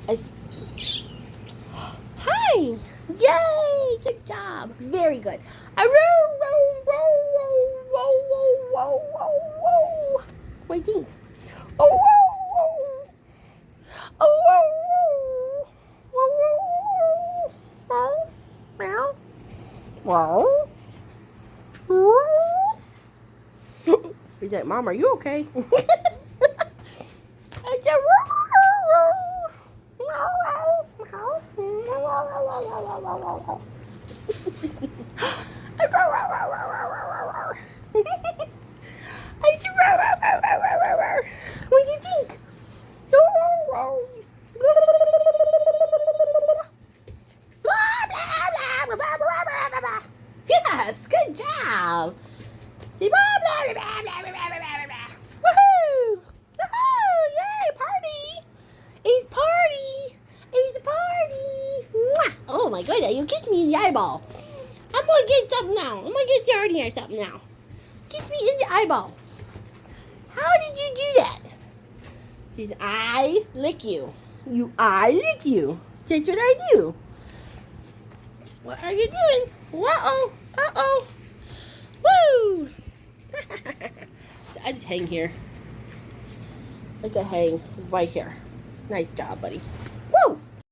I... Hi! Yay! Good job. Very good. Row, row, row, row, row, row, row, row. What do you think? Oh, whoa, whoa. Oh, whoa, whoa. Meow, meow. Whoa. He's like, Mom, are you okay? I said, what do you think? Yes, good job. Woohoo! Woohoo! Yay! Party! It's party! It's a party! Mwah! Oh my goodness, you kissed me in the eyeball. I'm gonna get something now. I'm gonna get Jordan or something now. Kiss me in the eyeball. How did you do that? She says, I lick you. I lick you. That's what I do. What are you doing? Uh-oh. Uh-oh. Woo! I just hang here. I can hang right here. Nice job, buddy.